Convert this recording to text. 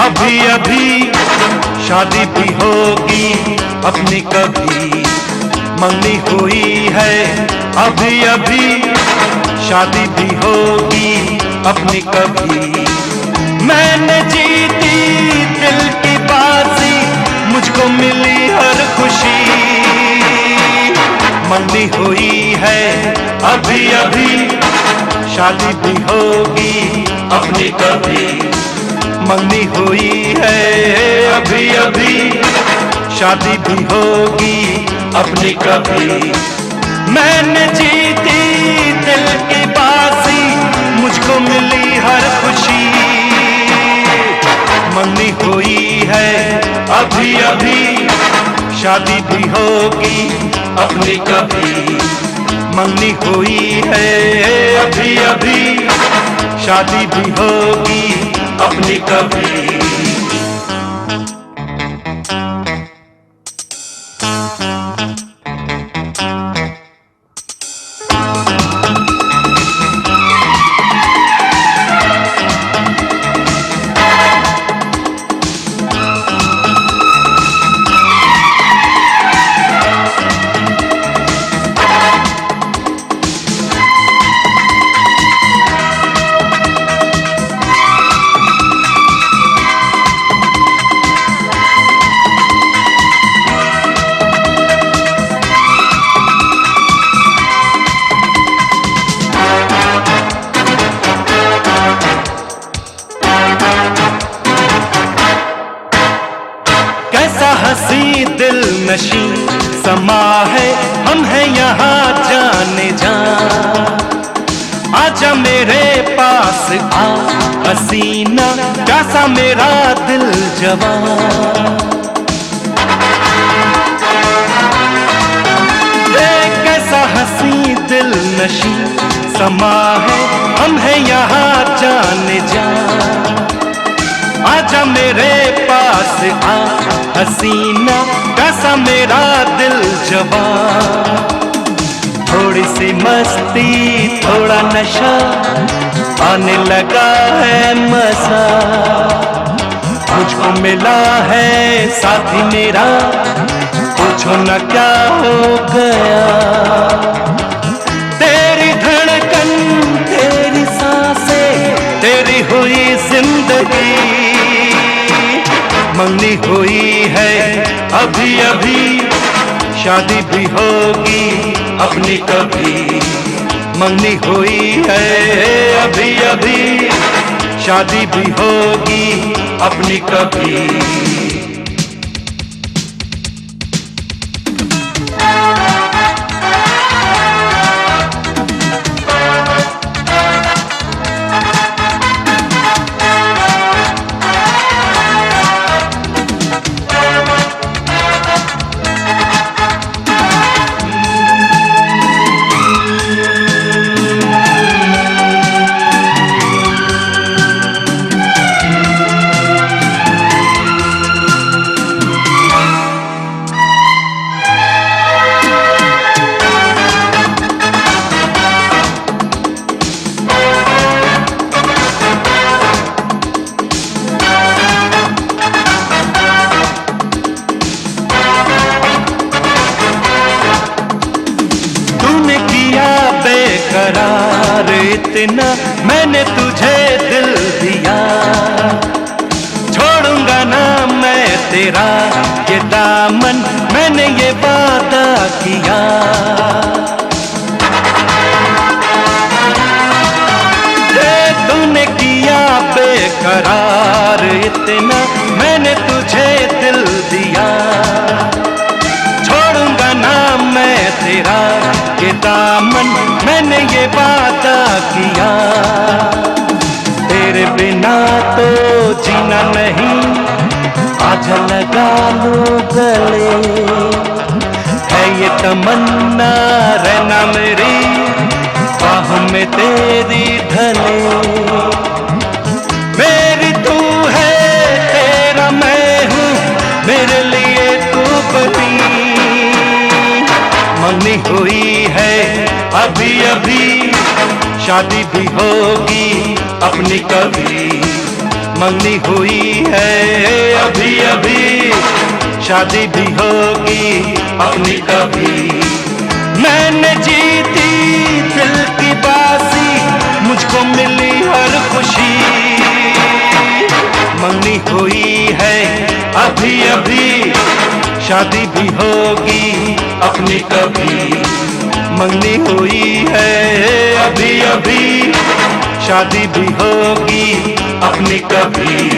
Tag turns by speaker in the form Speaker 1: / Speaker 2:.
Speaker 1: अभी अभी शादी भी होगी अपनी कभी मंगनी हुई है। अभी अभी शादी भी होगी अपनी कभी। मैंने जीती दिल की बाजी, मुझको मिली हर खुशी। मंगनी हुई है अभी अभी शादी भी होगी अपनी कभी। मंगनी हुई है अभी अभी शादी भी होगी अपनी कभी। मैंने जीती दिल की बाजी, मुझको मिली हर खुशी। मंगनी हुई है अभी अभी शादी भी होगी अपनी कभी। मंगनी हुई है अभी अभी शादी भी होगी अपनी कभी।
Speaker 2: हंसी दिल नशी समा है, हम हैं यहाँ जाने जा। आजा मेरे पास आ हसीना, कैसा मेरा दिल जवान। कैसा हंसी दिल नशी समा है, हम हैं यहाँ जाने जा। आजा मेरे पास आ हसीना, कैसा मेरा दिल जवान। थोड़ी सी मस्ती थोड़ा नशा, आने लगा है मजा। मुझको मिला है साथी मेरा, पूछो न क्या हो गया। तेरी धड़कन तेरी सांसें तेरी हुई जिंदगी। मंगनी हुई है अभी अभी शादी भी होगी अपनी कभी। मंगनी हुई है अभी अभी शादी भी होगी अपनी कभी। करार इतना मैंने तुझे दिल दिया, छोड़ूंगा ना मैं तेरा ये दामन, मैंने ये वादा किया। तूने किया बेकरार इतना, मैंने तुझे दिल दिया। छोड़ूंगा ना मैं तेरा ये दामन, मैंने ये वादा किया। तेरे बिना तो जीना नहीं, आजा लगा लो गले। है ये तमन्ना रहना मेरी बाहों में तेरी ढले। मेरी तू है तेरा मैं हूँ, मेरे लिए तू बनी। मंगनी हुई है अभी अभी शादी भी होगी अपनी कभी।
Speaker 1: मंगनी हुई है अभी अभी, शादी भी होगी अपनी कभी।
Speaker 2: मैंने जीती दिल की बाजी, मुझको मिली हर खुशी।
Speaker 1: मंगनी हुई है अभी अभी, शादी भी होगी अपनी कभी। मंगनी हुई है अभी अभी, शादी भी होगी अपनी कभी।